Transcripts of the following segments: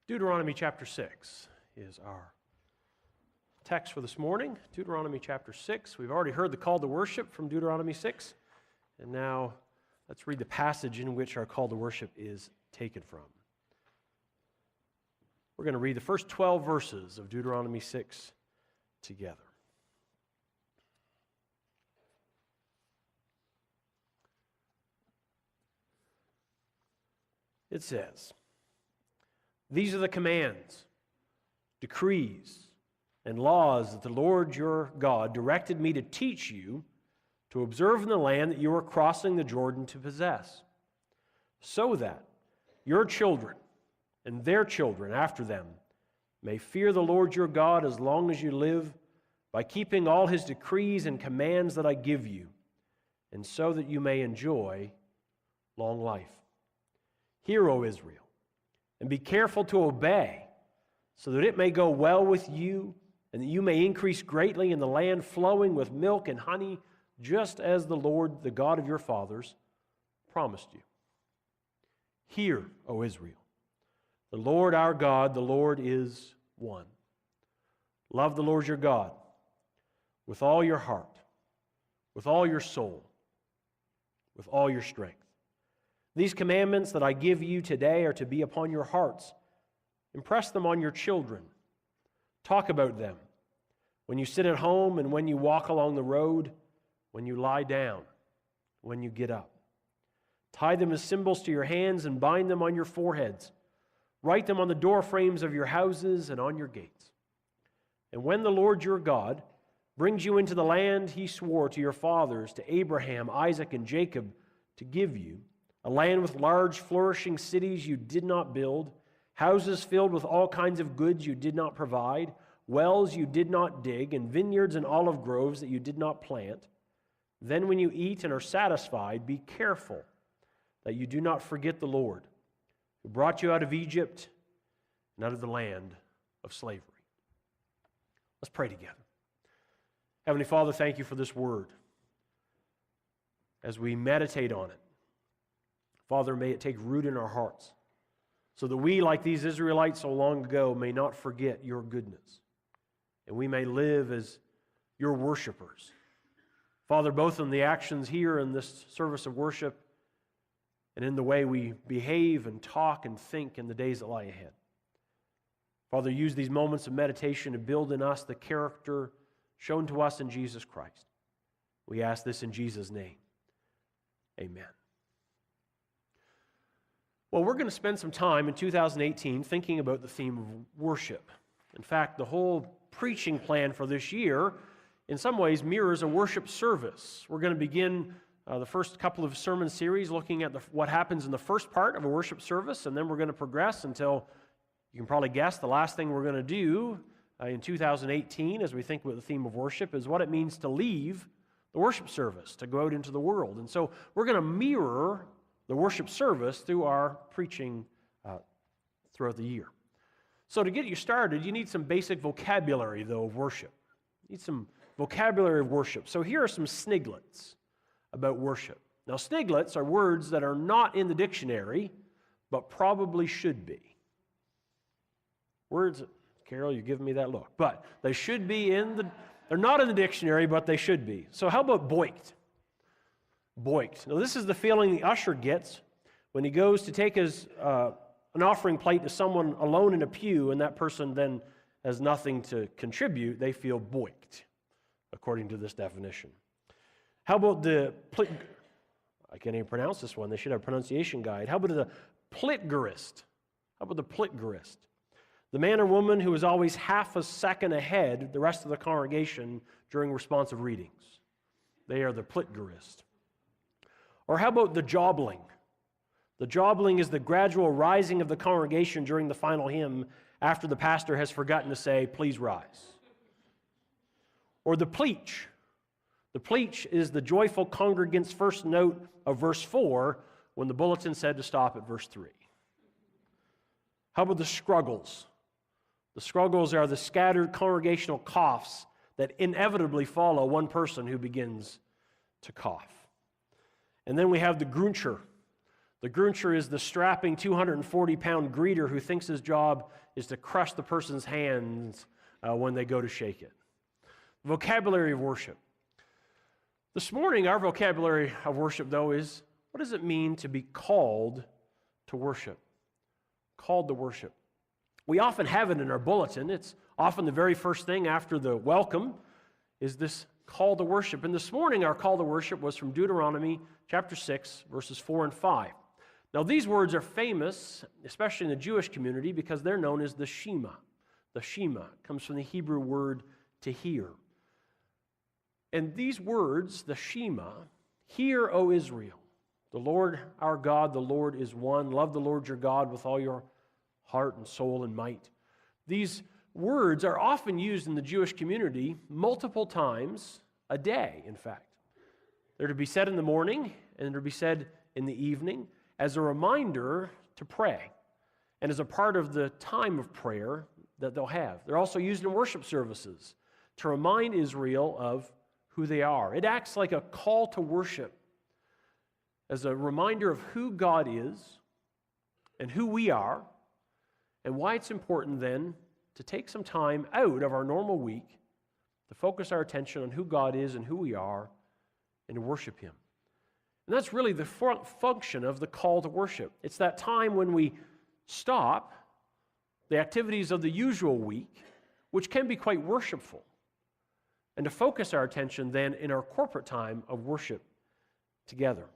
Deuteronomy chapter 6 is our text for this morning. Deuteronomy chapter 6. We've already heard the call to worship from Deuteronomy 6. And now let's read the passage in which our call to worship is taken from. We're going to read the first 12 verses of Deuteronomy 6 together. It says, "These are the commands, decrees, and laws that the Lord your God directed me to teach you to observe in the land that you are crossing the Jordan to possess, so that your children and their children after them may fear the Lord your God as long as you live, by keeping all his decrees and commands that I give you, and so that you may enjoy long life. Hear, O Israel, and be careful to obey, so that it may go well with you, and that you may increase greatly in the land flowing with milk and honey, just as the Lord, the God of your fathers, promised you. Hear, O Israel, the Lord our God, the Lord is one. Love the Lord your God with all your heart, with all your soul, with all your strength. These commandments that I give you today are to be upon your hearts. Impress them on your children. Talk about them when you sit at home and when you walk along the road, when you lie down, when you get up. Tie them as symbols to your hands and bind them on your foreheads. Write them on the door frames of your houses and on your gates. And when the Lord your God brings you into the land he swore to your fathers, to Abraham, Isaac, and Jacob, to give you, a land with large, flourishing cities you did not build, houses filled with all kinds of goods you did not provide, wells you did not dig, and vineyards and olive groves that you did not plant, then when you eat and are satisfied, be careful that you do not forget the Lord, who brought you out of Egypt and out of the land of slavery." Let's pray together. Heavenly Father, thank you for this word. As we meditate on it, Father, may it take root in our hearts, so that we, like these Israelites so long ago, may not forget your goodness, and we may live as your worshipers. Father, both in the actions here in this service of worship and in the way we behave and talk and think in the days that lie ahead. Father, use these moments of meditation to build in us the character shown to us in Jesus Christ. We ask this in Jesus' name. Amen. Well, we're going to spend some time in 2018 thinking about the theme of worship. In fact, the whole preaching plan for this year, in some ways, mirrors a worship service. We're going to begin the first couple of sermon series looking at what happens in the first part of a worship service, and then we're going to progress until, you can probably guess, the last thing we're going to do in 2018 as we think about the theme of worship is what it means to leave the worship service, to go out into the world. And so we're going to mirror the worship service through our preaching throughout the year. So to get you started, you need some basic vocabulary, though, of worship. You need some vocabulary of worship. So here are some sniglets about worship. Now, sniglets are words that are not in the dictionary, but probably should be. Words, Carol, you're giving me that look. But they should be they're not in the dictionary, but they should be. So how about boinked? Boinked. Now, this is the feeling the usher gets when he goes to take an offering plate to someone alone in a pew, and that person then has nothing to contribute. They feel boinked, according to this definition. How about I can't even pronounce this one. They should have a pronunciation guide. How about the plitgerist? How about the plitgerist? The man or woman who is always half a second ahead the rest of the congregation during responsive readings. They are the plitgerist. Or how about the jobling? The jobling is the gradual rising of the congregation during the final hymn after the pastor has forgotten to say, "Please rise." Or the pleach. The pleach is the joyful congregant's first note of verse 4 when the bulletin said to stop at verse 3. How about the scruggles? The scruggles are the scattered congregational coughs that inevitably follow one person who begins to cough. And then we have the gruncher. The Gruncher is the strapping 240-pound greeter who thinks his job is to crush the person's hands when they go to shake it. Vocabulary of worship. This morning, our vocabulary of worship, though, is what does it mean to be called to worship? Called to worship. We often have it in our bulletin. It's often the very first thing after the welcome is this call to worship. And this morning, our call to worship was from Deuteronomy chapter 6, verses 4 and 5. Now, these words are famous, especially in the Jewish community, because they're known as the Shema. The Shema comes from the Hebrew word to hear. And these words, the Shema, hear, O Israel, the Lord our God, the Lord is one. Love the Lord your God with all your heart and soul and might. These words are often used in the Jewish community multiple times a day, in fact. They're to be said in the morning and they're to be said in the evening as a reminder to pray and as a part of the time of prayer that they'll have. They're also used in worship services to remind Israel of who they are. It acts like a call to worship as a reminder of who God is and who we are and why it's important then to take some time out of our normal week to focus our attention on who God is and who we are and to worship Him. And that's really the function of the call to worship. It's that time when we stop the activities of the usual week, which can be quite worshipful, and to focus our attention then in our corporate time of worship together.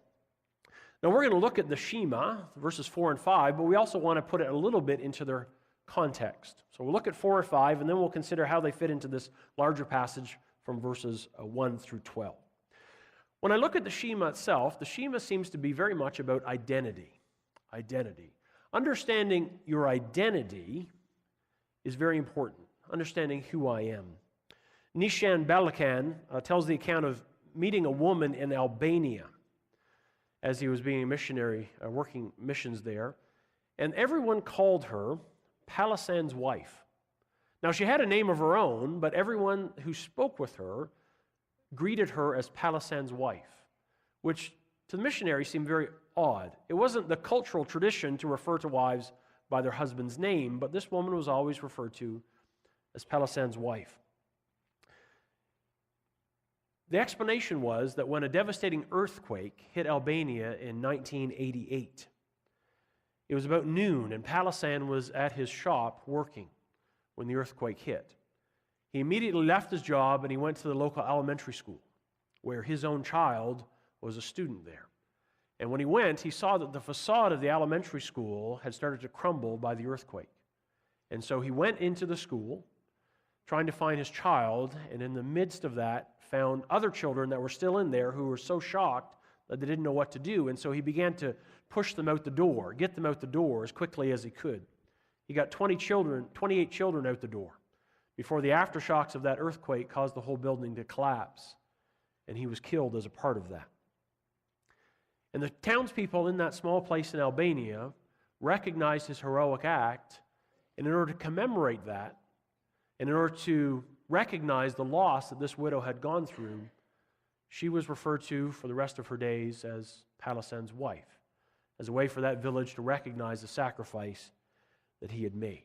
Now we're going to look at the Shema, verses 4 and 5, but we also want to put it a little bit into their context. So we'll look at 4 and 5, and then we'll consider how they fit into this larger passage from verses 1 through 12. When I look at the Shema itself, the Shema seems to be very much about identity. Identity. Understanding your identity is very important. Understanding who I am. Nishan Balakan tells the account of meeting a woman in Albania as he was being a missionary, working missions there. And everyone called her Palisan's wife. Now, she had a name of her own, but everyone who spoke with her greeted her as Palisan's wife, which to the missionary seemed very odd. It wasn't the cultural tradition to refer to wives by their husband's name, but this woman was always referred to as Palisan's wife. The explanation was that when a devastating earthquake hit Albania in 1988, it was about noon, and Palisan was at his shop working when the earthquake hit. He immediately left his job and he went to the local elementary school, where his own child was a student there. And when he went, he saw that the facade of the elementary school had started to crumble by the earthquake. And so he went into the school, trying to find his child, and in the midst of that, found other children that were still in there who were so shocked that they didn't know what to do. And so he began to push them out the door, get them out the door as quickly as he could. He got 28 children out the door before the aftershocks of that earthquake caused the whole building to collapse. And he was killed as a part of that. And the townspeople in that small place in Albania recognized his heroic act, and in order to commemorate that, and in order to recognize the loss that this widow had gone through, she was referred to for the rest of her days as Palisan's wife, as a way for that village to recognize the sacrifice that he had made.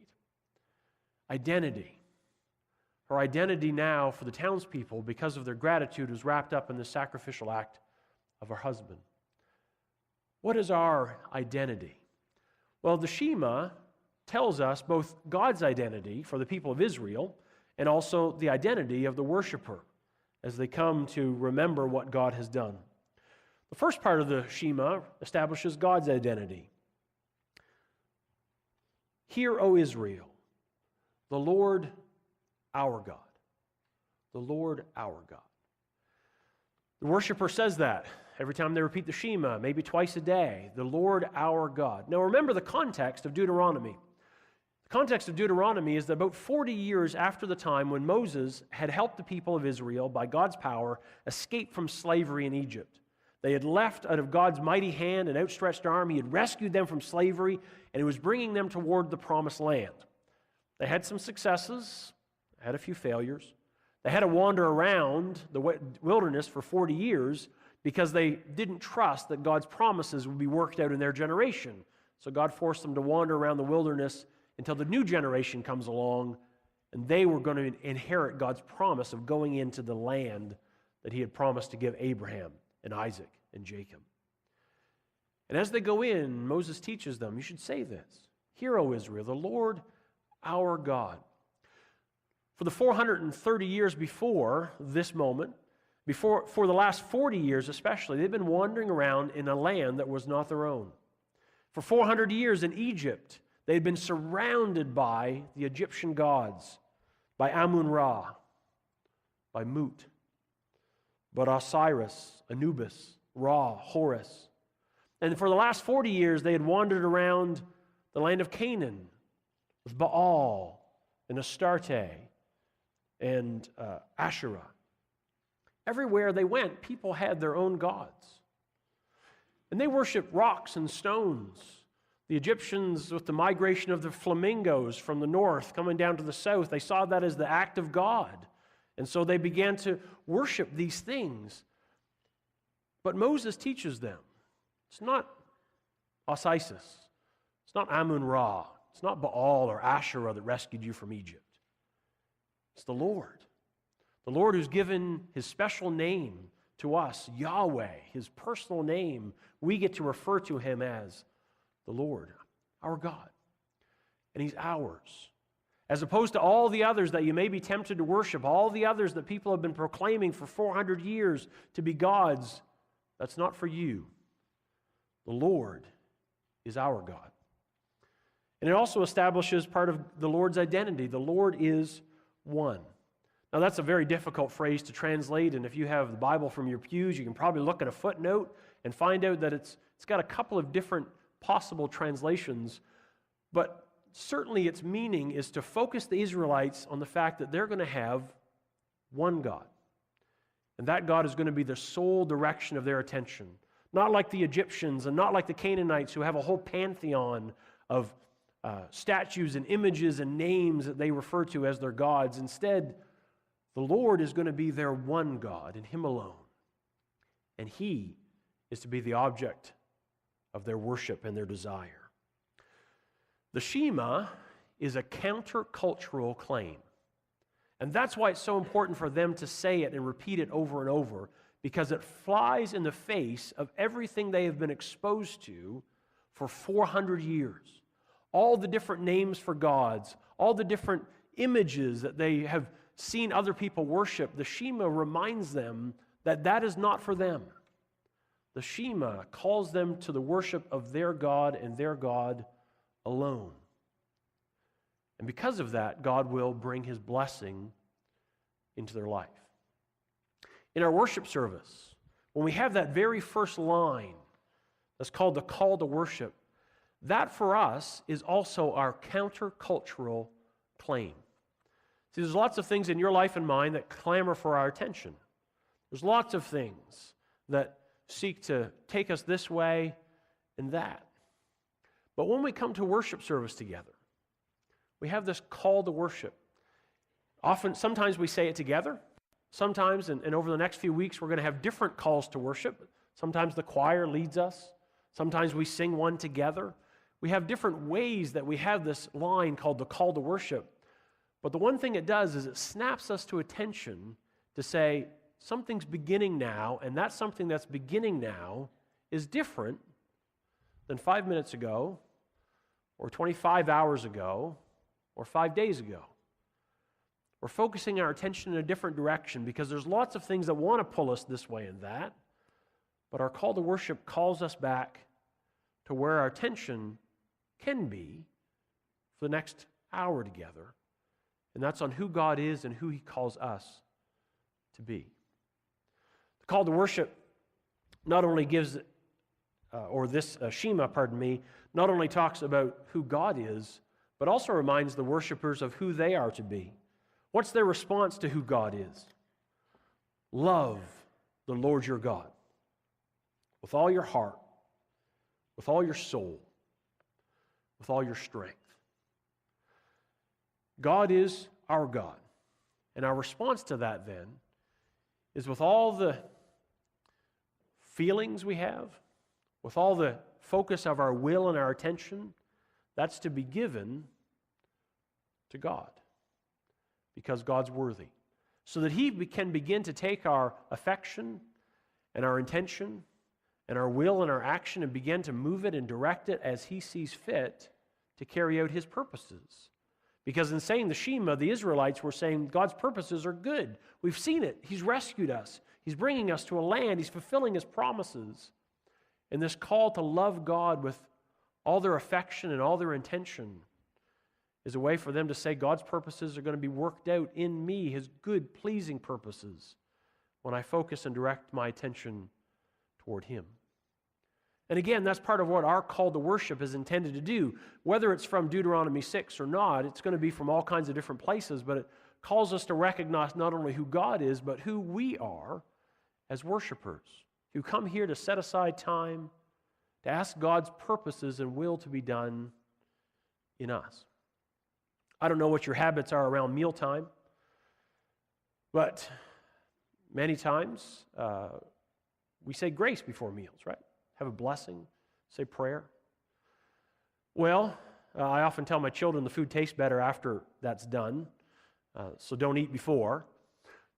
Identity. Her identity now for the townspeople, because of their gratitude, was wrapped up in the sacrificial act of her husband. What is our identity? Well, the Shema tells us both God's identity for the people of Israel and also the identity of the worshiper as they come to remember what God has done. The first part of the Shema establishes God's identity. Hear, O Israel, the Lord our God. The Lord our God. The worshiper says that every time they repeat the Shema, maybe twice a day. The Lord our God. Now remember the context of Deuteronomy. The context of Deuteronomy is that about 40 years after the time when Moses had helped the people of Israel by God's power escape from slavery in Egypt. They had left out of God's mighty hand and outstretched arm. He had rescued them from slavery, and he was bringing them toward the promised land. They had some successes, had a few failures. They had to wander around the wilderness for 40 years because they didn't trust that God's promises would be worked out in their generation. So God forced them to wander around the wilderness until the new generation comes along, and they were going to inherit God's promise of going into the land that he had promised to give Abraham and Isaac and Jacob. And as they go in, Moses teaches them, you should say this, "Hear, O Israel, the Lord our God." For the 430 years before this moment, for the last 40 years especially, they've been wandering around in a land that was not their own. For 400 years in Egypt, they had been surrounded by the Egyptian gods, by Amun-Ra, by Mut, by Osiris, Anubis, Ra, Horus. And for the last 40 years, they had wandered around the land of Canaan with Baal and Astarte and Asherah. Everywhere they went, people had their own gods. And they worshiped rocks and stones. The Egyptians, with the migration of the flamingos from the north coming down to the south, they saw that as the act of God. And so they began to worship these things. But Moses teaches them, it's not Osiris, it's not Amun-Ra, it's not Baal or Asherah that rescued you from Egypt. It's the Lord who's given his special name to us, Yahweh, his personal name. We get to refer to him as the Lord, our God. And he's ours. As opposed to all the others that you may be tempted to worship, all the others that people have been proclaiming for 400 years to be gods, that's not for you. The Lord is our God. And it also establishes part of the Lord's identity. The Lord is one. Now, that's a very difficult phrase to translate, and if you have the Bible from your pews, you can probably look at a footnote and find out that it's got a couple of different possible translations, but certainly its meaning is to focus the Israelites on the fact that they're going to have one God, and that God is going to be the sole direction of their attention. Not like the Egyptians and not like the Canaanites who have a whole pantheon of statues and images and names that they refer to as their gods. Instead, the Lord is going to be their one God and him alone. And he is to be the object of their worship and their desire. The Shema is a countercultural claim. And that's why it's so important for them to say it and repeat it over and over, because it flies in the face of everything they have been exposed to for 400 years. All the different names for gods, all the different images that they have seen other people worship, the Shema reminds them that that is not for them. The Shema calls them to the worship of their God and their God alone. And because of that, God will bring his blessing into their life. In our worship service, when we have that very first line that's called the call to worship, that for us is also our countercultural claim. See, there's lots of things in your life and mine that clamor for our attention. There's lots of things that seek to take us this way and that. But when we come to worship service together, we have this call to worship. Sometimes we say it together. Sometimes, and over the next few weeks, we're going to have different calls to worship. Sometimes the choir leads us. Sometimes we sing one together. We have different ways that we have this line called the call to worship. But the one thing it does is it snaps us to attention to say, something's beginning now, and that something that's beginning now is different than 5 minutes ago, or 25 hours ago, or 5 days ago. We're focusing our attention in a different direction because there's lots of things that want to pull us this way and that, but our call to worship calls us back to where our attention can be for the next hour together, and that's on who God is and who he calls us to be. The call to worship not only gives, Shema, not only talks about who God is, but also reminds the worshipers of who they are to be. What's their response to who God is? Love the Lord your God with all your heart, with all your soul, with all your strength. God is our God. And our response to that then is with all the feelings we have, with all the focus of our will and our attention, that's to be given to God, because God's worthy, so that He can begin to take our affection and our intention and our will and our action and begin to move it and direct it as He sees fit to carry out His purposes. Because in saying the Shema, the Israelites were saying God's purposes are good. We've seen it. He's rescued us. He's bringing us to a land. He's fulfilling His promises. And this call to love God with all their affection and all their intention is a way for them to say God's purposes are going to be worked out in me, His good, pleasing purposes, when I focus and direct my attention toward Him. And again, that's part of what our call to worship is intended to do. Whether it's from Deuteronomy 6 or not, it's going to be from all kinds of different places, but it calls us to recognize not only who God is, but who we are as worshipers, who come here to set aside time to ask God's purposes and will to be done in us. I don't know what your habits are around mealtime, but many times we say grace before meals, right? Have a blessing, say prayer. Well, I often tell my children the food tastes better after that's done, so don't eat before.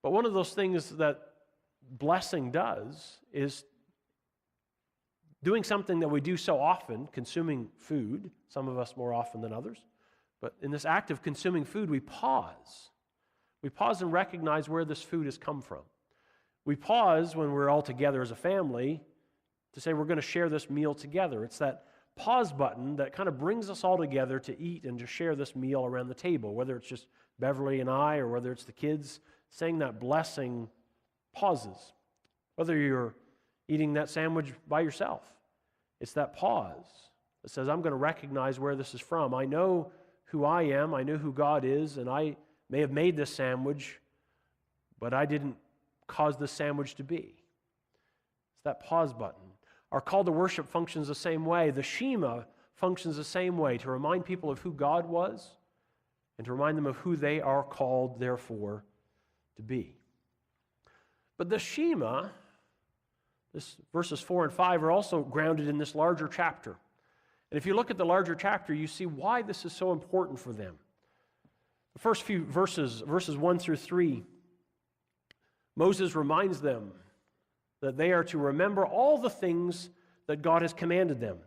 But one of those things that blessing does is doing something that we do so often, consuming food, some of us more often than others. But in this act of consuming food, we pause. We pause and recognize where this food has come from. We pause when we're all together as a family to say we're going to share this meal together. It's that pause button that kind of brings us all together to eat and to share this meal around the table, whether it's just Beverly and I or whether it's the kids. Saying that blessing pauses. Whether you're eating that sandwich by yourself, it's that pause that says, I'm going to recognize where this is from. I know who I am, I know who God is, and I may have made this sandwich, but I didn't cause this sandwich to be. It's that pause button. Our call to worship functions the same way. The Shema functions the same way, to remind people of who God was and to remind them of who they are called, therefore, to be. But the Shema, verses 4 and 5, are also grounded in this larger chapter. And if you look at the larger chapter, you see why this is so important for them. The first few verses 1 through 3, Moses reminds them that they are to remember all the things that God has commanded them,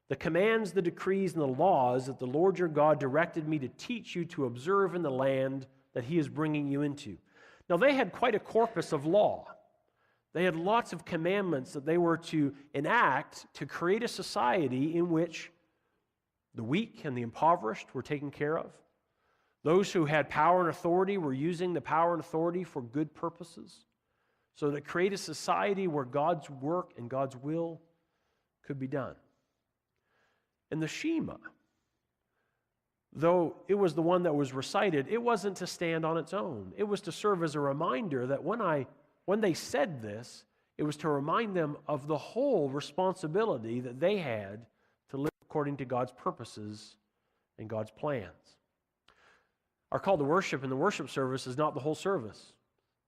the commands, the decrees, and the laws that the Lord your God directed me to teach you to observe in the land that He is bringing you into. Now, they had quite a corpus of law. They had lots of commandments that they were to enact to create a society in which the weak and the impoverished were taken care of. Those who had power and authority were using the power and authority for good purposes, so that create a society where God's work and God's will could be done. And the Shema, though it was the one that was recited, it wasn't to stand on its own. It was to serve as a reminder that when they said this, it was to remind them of the whole responsibility that they had to live according to God's purposes and God's plans. Our call to worship in the worship service is not the whole service.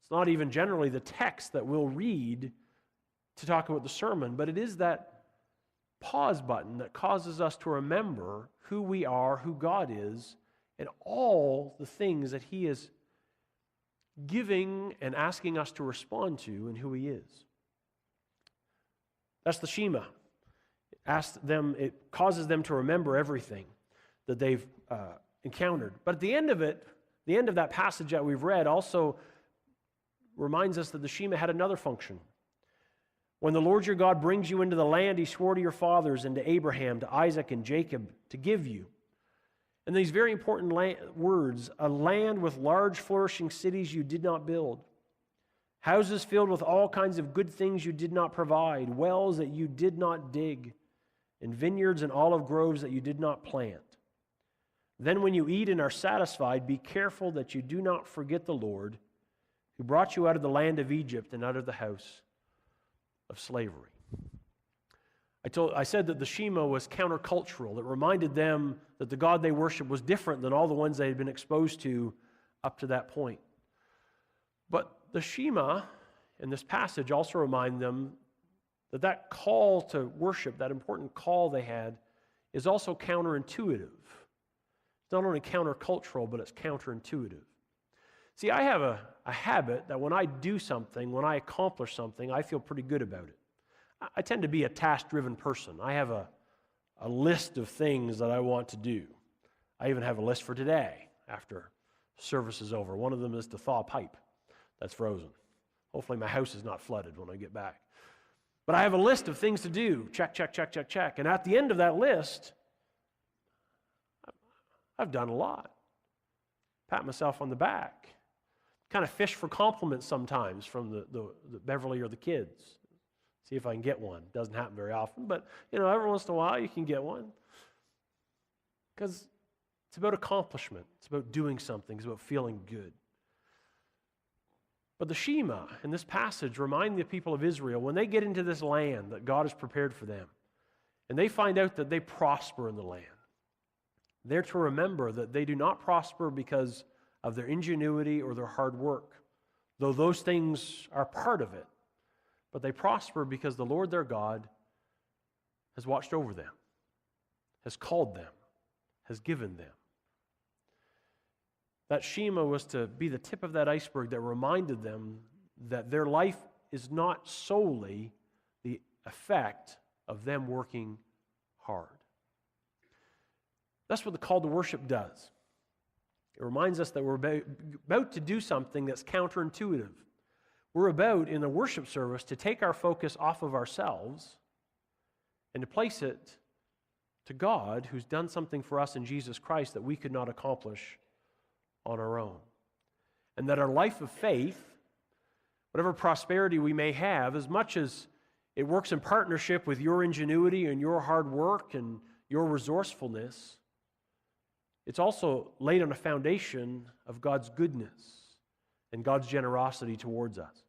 It's not even generally the text that we'll read to talk about the sermon, but it is that pause button that causes us to remember who we are, who God is, and all the things that He is giving and asking us to respond to and who He is. That's the Shema. It causes them to remember everything that they've encountered. But at the end of it, the end of that passage that we've read also reminds us that the Shema had another function. When the Lord your God brings you into the land He swore to your fathers and to Abraham, to Isaac, and Jacob to give you. And these very important words, a land with large flourishing cities you did not build, houses filled with all kinds of good things you did not provide, wells that you did not dig, and vineyards and olive groves that you did not plant. Then when you eat and are satisfied, be careful that you do not forget the Lord who brought you out of the land of Egypt and out of the house of slavery. I said that the Shema was countercultural. It reminded them that the God they worship was different than all the ones they had been exposed to up to that point. But the Shema in this passage also remind them that call to worship, that important call they had, is also counterintuitive. It's not only countercultural, but it's counterintuitive. See, I have a habit that when I do something, when I accomplish something, I feel pretty good about it. I tend to be a task-driven person. I have a list of things that I want to do. I even have a list for today after service is over. One of them is to thaw a pipe that's frozen. Hopefully my house is not flooded when I get back. But I have a list of things to do. Check, check, check, check, check. And at the end of that list, I've done a lot. Pat myself on the back. Kind of fish for compliments sometimes from the Beverly or the kids. See if I can get one. Doesn't happen very often, but every once in a while you can get one. Because it's about accomplishment. It's about doing something. It's about feeling good. But the Shema in this passage remind the people of Israel, when they get into this land that God has prepared for them, and they find out that they prosper in the land, they're to remember that they do not prosper because of their ingenuity or their hard work, though those things are part of it. But they prosper because the Lord their God has watched over them, has called them, has given them. That Shema was to be the tip of that iceberg that reminded them that their life is not solely the effect of them working hard. That's what the call to worship does. It reminds us that we're about to do something that's counterintuitive. We're about, in the worship service, to take our focus off of ourselves and to place it to God, who's done something for us in Jesus Christ that we could not accomplish on our own. And that our life of faith, whatever prosperity we may have, as much as it works in partnership with your ingenuity and your hard work and your resourcefulness, it's also laid on a foundation of God's goodness and God's generosity towards us.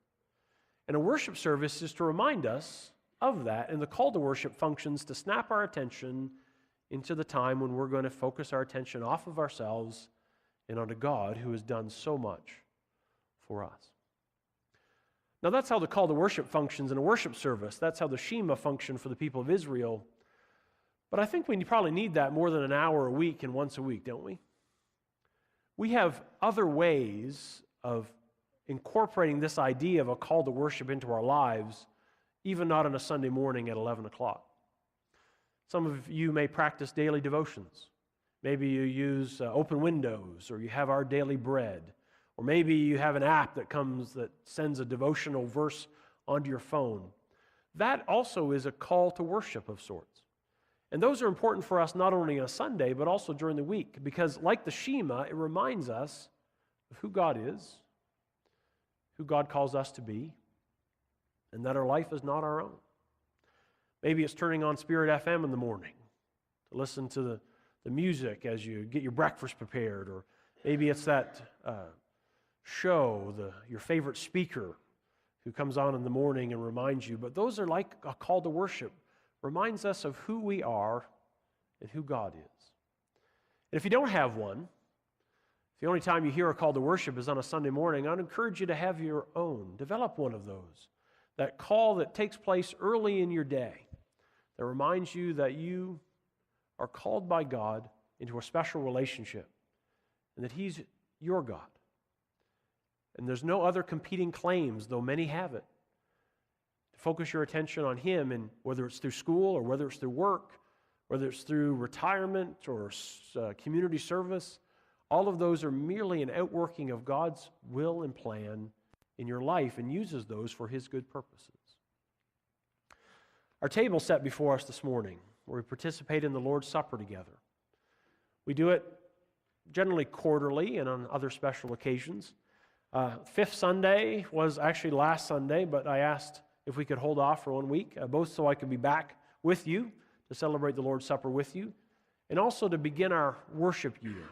And a worship service is to remind us of that, and the call to worship functions to snap our attention into the time when we're going to focus our attention off of ourselves and onto God, who has done so much for us. Now that's how the call to worship functions in a worship service. That's how the Shema functioned for the people of Israel. But I think we probably need that more than an hour a week and once a week, don't we? We have other ways of incorporating this idea of a call to worship into our lives, even not on a Sunday morning at 11 o'clock. Some of you may practice daily devotions. Maybe you use Open Windows, or you have Our Daily Bread, or maybe you have an app that sends a devotional verse onto your phone. That also is a call to worship of sorts. And those are important for us not only on a Sunday, but also during the week, because like the Shema, it reminds us of who God is, who God calls us to be, and that our life is not our own. Maybe it's turning on Spirit FM in the morning to listen to the music as you get your breakfast prepared, or maybe it's that show, your favorite speaker who comes on in the morning and reminds you. But those are like a call to worship. Reminds us of who we are and who God is. And if you don't have one, if the only time you hear a call to worship is on a Sunday morning, I'd encourage you to have your own. Develop one of those. That call that takes place early in your day that reminds you that you are called by God into a special relationship and that He's your God. And there's no other competing claims, though many have it. Focus your attention on Him, and whether it's through school or whether it's through work, whether it's through retirement or community service, all of those are merely an outworking of God's will and plan in your life, and uses those for His good purposes. Our table set before us this morning, where we participate in the Lord's Supper together. We do it generally quarterly and on other special occasions. Fifth Sunday was actually last Sunday, but I asked if we could hold off for 1 week, both so I could be back with you to celebrate the Lord's Supper with you, and also to begin our worship year,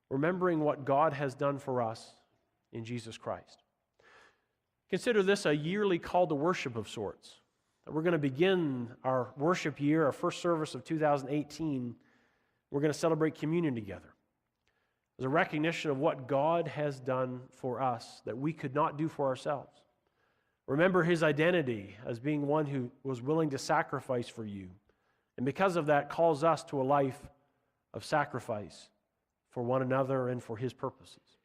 remembering what God has done for us in Jesus Christ. Consider this a yearly call to worship of sorts. We're going to begin our worship year, our first service of 2018. We're going to celebrate communion together as a recognition of what God has done for us that we could not do for ourselves. Remember his identity as being one who was willing to sacrifice for you, and because of that calls us to a life of sacrifice for one another and for his purposes.